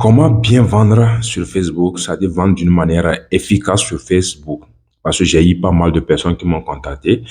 Comment bien vendre sur Facebook, c'est-à-dire vendre d'une manière efficace sur Facebook? Parce que j'ai eu pas mal de personnes qui m'ont contacté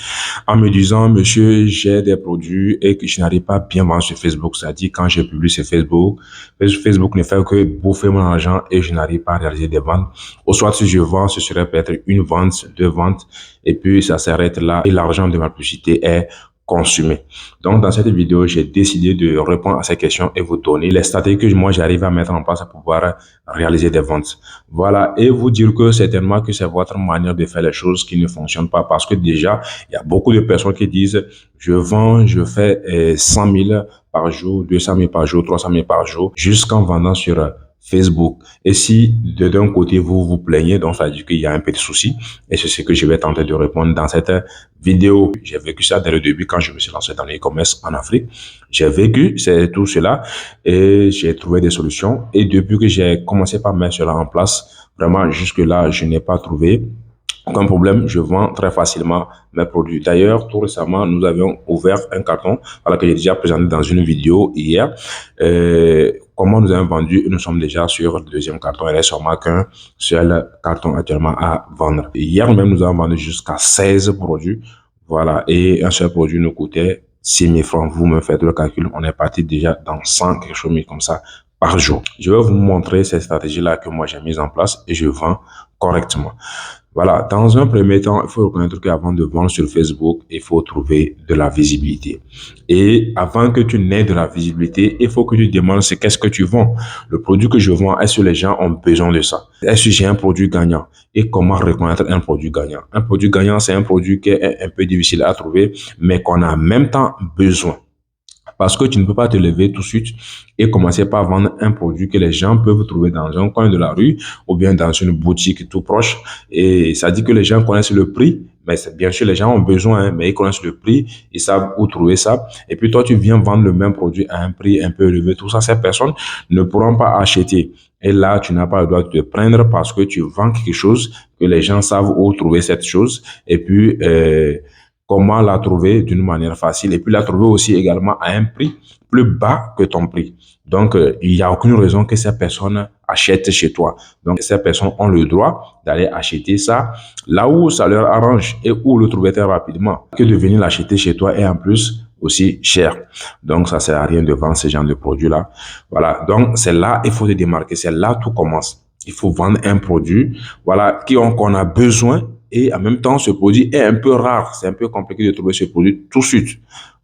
en me disant, monsieur, j'ai des produits et que je n'arrive pas à bien vendre sur Facebook. C'est-à-dire quand je publie sur Facebook, Facebook ne fait que bouffer mon argent et je n'arrive pas à réaliser des ventes. Ou soit si je vends, ce serait peut-être une vente, deux ventes et puis ça s'arrête là et l'argent de ma publicité est consommer. Donc, dans cette vidéo, j'ai décidé de répondre à ces questions et vous donner les stratégies que moi j'arrive à mettre en place pour pouvoir réaliser des ventes. Voilà. Et vous dire que certainement que c'est votre manière de faire les choses qui ne fonctionne pas parce que déjà, il y a beaucoup de personnes qui disent, je vends, je fais 100 000 par jour, 200 000 par jour, 300 000 par jour, jusqu'en vendant sur Facebook. Et si d'un côté vous vous plaignez, donc ça veut dire qu'il y a un petit souci. Et c'est ce que je vais tenter de répondre dans cette vidéo. J'ai vécu ça dès le début quand je me suis lancé dans l'e-commerce en Afrique. J'ai vécu tout cela et j'ai trouvé des solutions. Et depuis que j'ai commencé par mettre cela en place, vraiment jusque là, je n'ai pas trouvé aucun problème, je vends très facilement mes produits. D'ailleurs, tout récemment, nous avions ouvert un carton, voilà, que j'ai déjà présenté dans une vidéo hier. Comment nous avons vendu, nous sommes déjà sur le deuxième carton. Il reste seulement qu'un seul carton actuellement à vendre. Hier même, nous avons vendu jusqu'à 16 produits. Voilà, et un seul produit nous coûtait 6 000 francs. Vous me faites le calcul, on est parti déjà dans 100 quelque chose comme ça par jour. Je vais vous montrer cette stratégie-là que moi j'ai mise en place et je vends correctement. Voilà, dans un premier temps, il faut reconnaître qu'avant de vendre sur Facebook, il faut trouver de la visibilité. Et avant que tu n'aies de la visibilité, il faut que tu te demandes c'est qu'est-ce que tu vends. Le produit que je vends, est-ce que les gens ont besoin de ça? Est-ce que j'ai un produit gagnant? Et comment reconnaître un produit gagnant? Un produit gagnant, c'est un produit qui est un peu difficile à trouver, mais qu'on a en même temps besoin. Parce que tu ne peux pas te lever tout de suite et commencer par vendre un produit que les gens peuvent trouver dans un coin de la rue ou bien dans une boutique tout proche. Et ça dit que les gens connaissent le prix, mais bien sûr, les gens ont besoin, hein, mais ils connaissent le prix, ils savent où trouver ça. Et puis toi, tu viens vendre le même produit à un prix un peu élevé. Tout ça, ces personnes ne pourront pas acheter. Et là, tu n'as pas le droit de te prendre parce que tu vends quelque chose que les gens savent où trouver cette chose. Et puis, comment la trouver d'une manière facile et puis la trouver aussi également à un prix plus bas que ton prix. Donc, il n'y a aucune raison que ces personnes achètent chez toi. Donc, ces personnes ont le droit d'aller acheter ça là où ça leur arrange et où le trouver très rapidement que de venir l'acheter chez toi et en plus aussi cher. Donc, ça sert à rien de vendre ce genre de produit-là. Voilà. Donc, c'est là, il faut se démarquer. C'est là tout commence. Il faut vendre un produit, voilà, qu'on a besoin. Et en même temps, ce produit est un peu rare. C'est un peu compliqué de trouver ce produit tout de suite.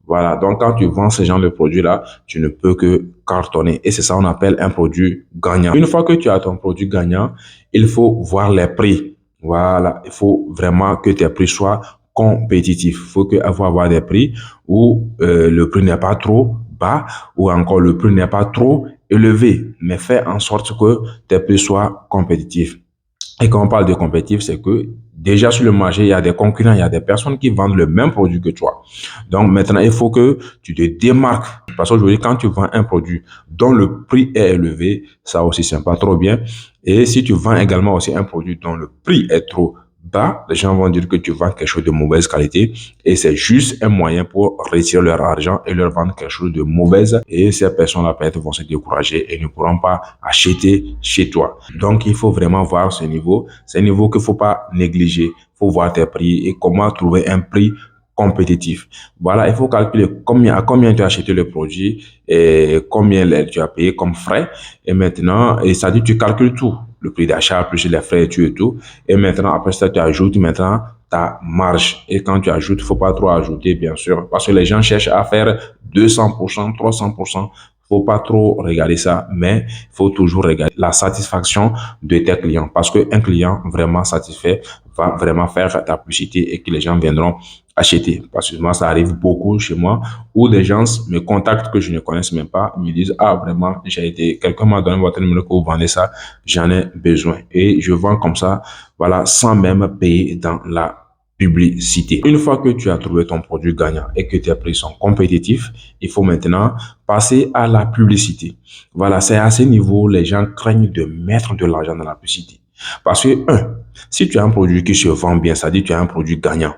Voilà. Donc, quand tu vends ce genre de produit-là, tu ne peux que cartonner. Et c'est ça qu'on appelle un produit gagnant. Une fois que tu as ton produit gagnant, il faut voir les prix. Voilà. Il faut vraiment que tes prix soient compétitifs. Il faut avoir des prix où le prix n'est pas trop bas ou encore le prix n'est pas trop élevé. Mais fais en sorte que tes prix soient compétitifs. Et quand on parle de compétitif, c'est que déjà sur le marché, il y a des concurrents, il y a des personnes qui vendent le même produit que toi. Donc maintenant, il faut que tu te démarques. Parce qu'aujourd'hui, quand tu vends un produit dont le prix est élevé, ça aussi, c'est pas trop bien. Et si tu vends également aussi un produit dont le prix est trop bas, les gens vont dire que tu vends quelque chose de mauvaise qualité et c'est juste un moyen pour retirer leur argent et leur vendre quelque chose de mauvaise et ces personnes-là peut-être vont se décourager et ne pourront pas acheter chez toi. Donc, il faut vraiment voir ce niveau. C'est un niveau qu'il faut pas négliger. Il faut voir tes prix et comment trouver un prix compétitif. Voilà, il faut calculer à combien tu as acheté le produit et combien tu as payé comme frais. Et maintenant, et ça dit, tu calcules tout. Le prix d'achat, plus les frais et tout. Et maintenant, après ça, tu ajoutes maintenant ta marge. Et quand tu ajoutes, il faut pas trop ajouter, bien sûr, parce que les gens cherchent à faire 200%, 300%. Faut pas trop regarder ça, mais faut toujours regarder la satisfaction de tes clients parce que un client vraiment satisfait va vraiment faire ta publicité et que les gens viendront acheter. Parce que moi, ça arrive beaucoup chez moi où des gens me contactent que je ne connaisse même pas, me disent, ah, vraiment, quelqu'un m'a donné votre numéro que vous vendez ça, j'en ai besoin. Et je vends comme ça, voilà, sans même payer dans la publicité. Une fois que tu as trouvé ton produit gagnant et que tes prix sont compétitifs, il faut maintenant passer à la publicité. Voilà, c'est à ce niveau, les gens craignent de mettre de l'argent dans la publicité. Parce que, si tu as un produit qui se vend bien, c'est-à-dire que tu as un produit gagnant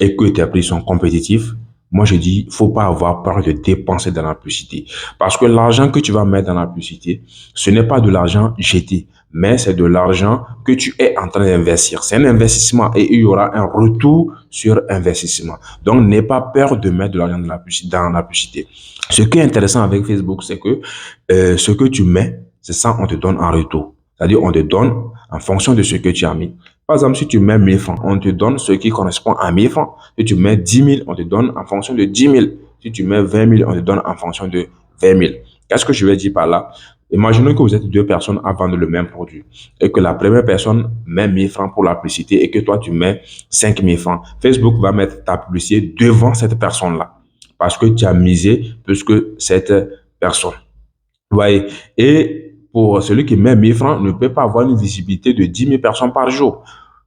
et que tes prix sont compétitifs, moi je dis, faut pas avoir peur de dépenser dans la publicité. Parce que l'argent que tu vas mettre dans la publicité, ce n'est pas de l'argent jeté, mais c'est de l'argent que tu es en train d'investir. C'est un investissement et il y aura un retour sur investissement. Donc, n'aie pas peur de mettre de l'argent dans la publicité. Ce qui est intéressant avec Facebook, c'est que ce que tu mets, c'est ça on te donne en retour. C'est-à-dire, on te donne en fonction de ce que tu as mis. Par exemple, si tu mets 1000 francs, on te donne ce qui correspond à 1000 francs. Si tu mets 10 000, on te donne en fonction de 10 000. Si tu mets 20 000, on te donne en fonction de 20 000. Qu'est-ce que je vais dire par là? Imaginons que vous êtes deux personnes à vendre le même produit et que la première personne met 1000 francs pour la publicité et que toi, tu mets 5000 francs. Facebook va mettre ta publicité devant cette personne-là parce que tu as misé plus que cette personne. Vous voyez? Et pour celui qui met 1000 francs ne peut pas avoir une visibilité de 10 000 personnes par jour.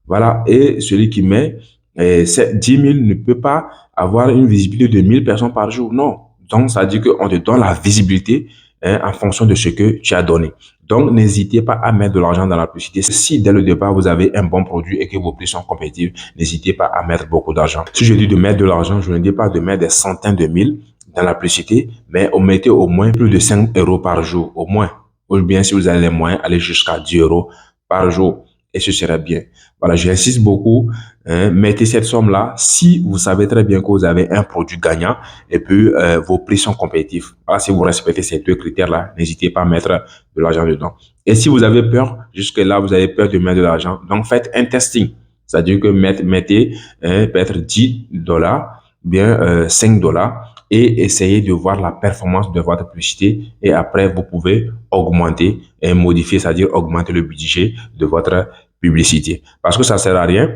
Voilà. Et celui qui met 10 000 ne peut pas avoir une visibilité de 1000 personnes par jour. Non. Donc, ça dit qu'on te donne la visibilité en fonction de ce que tu as donné. Donc, n'hésitez pas à mettre de l'argent dans la publicité. Si dès le départ, vous avez un bon produit et que vos prix sont compétitifs, n'hésitez pas à mettre beaucoup d'argent. Si je dis de mettre de l'argent, je ne dis pas de mettre des centaines de mille dans la publicité, mais mettez au moins plus de 5 euros par jour, au moins. Ou bien, si vous avez les moyens, allez jusqu'à 10 euros par jour. Et ce serait bien. Voilà, j'insiste beaucoup. Mettez cette somme-là si vous savez très bien que vous avez un produit gagnant et puis vos prix sont compétitifs. Voilà, si vous respectez ces deux critères-là, n'hésitez pas à mettre de l'argent dedans. Et si vous avez peur, jusque-là, vous avez peur de mettre de l'argent, donc faites un testing. C'est-à-dire que mettez peut-être 10 dollars, bien 5 dollars et essayez de voir la performance de votre publicité et après vous pouvez augmenter et modifier, c'est-à-dire augmenter le budget de votre publicité. Parce que ça sert à rien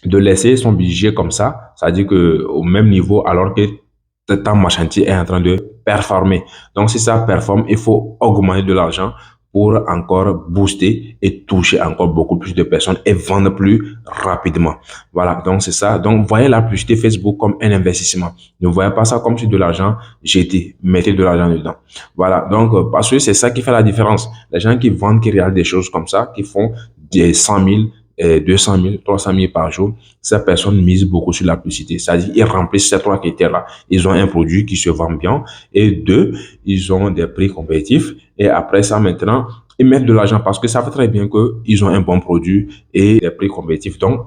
de laisser son budget comme ça, c'est-à-dire que au même niveau alors que ta marchandise est en train de performer. Donc si ça performe, il faut augmenter de l'argent pour encore booster et toucher encore beaucoup plus de personnes et vendre plus rapidement. Voilà, donc c'est ça. Donc voyez la publicité Facebook comme un investissement. Ne voyez pas ça comme si de l'argent jeté. Mettez de l'argent dedans. Voilà, donc parce que c'est ça qui fait la différence. Les gens qui vendent, qui réalisent des choses comme ça, qui font des 100 000, 200 000, 300 000 par jour, ces personnes misent beaucoup sur la publicité. C'est-à-dire, ils remplissent ces trois critères-là. Ils ont un produit qui se vend bien et deux, ils ont des prix compétitifs et après ça, maintenant, ils mettent de l'argent parce que ça fait très bien qu'ils ont un bon produit et des prix compétitifs. Donc,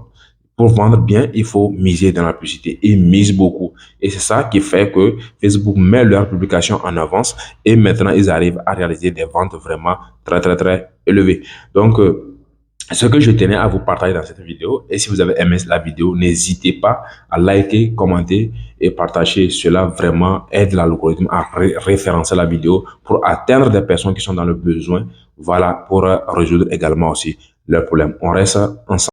pour vendre bien, il faut miser dans la publicité. Ils misent beaucoup. Et c'est ça qui fait que Facebook met leurs publications en avance et maintenant, ils arrivent à réaliser des ventes vraiment très, très, très élevées. Donc, ce que je tenais à vous partager dans cette vidéo, et si vous avez aimé la vidéo, n'hésitez pas à liker, commenter et partager. Cela vraiment aide l'algorithme à référencer la vidéo pour atteindre des personnes qui sont dans le besoin, voilà, pour résoudre également aussi leurs problèmes. On reste ensemble.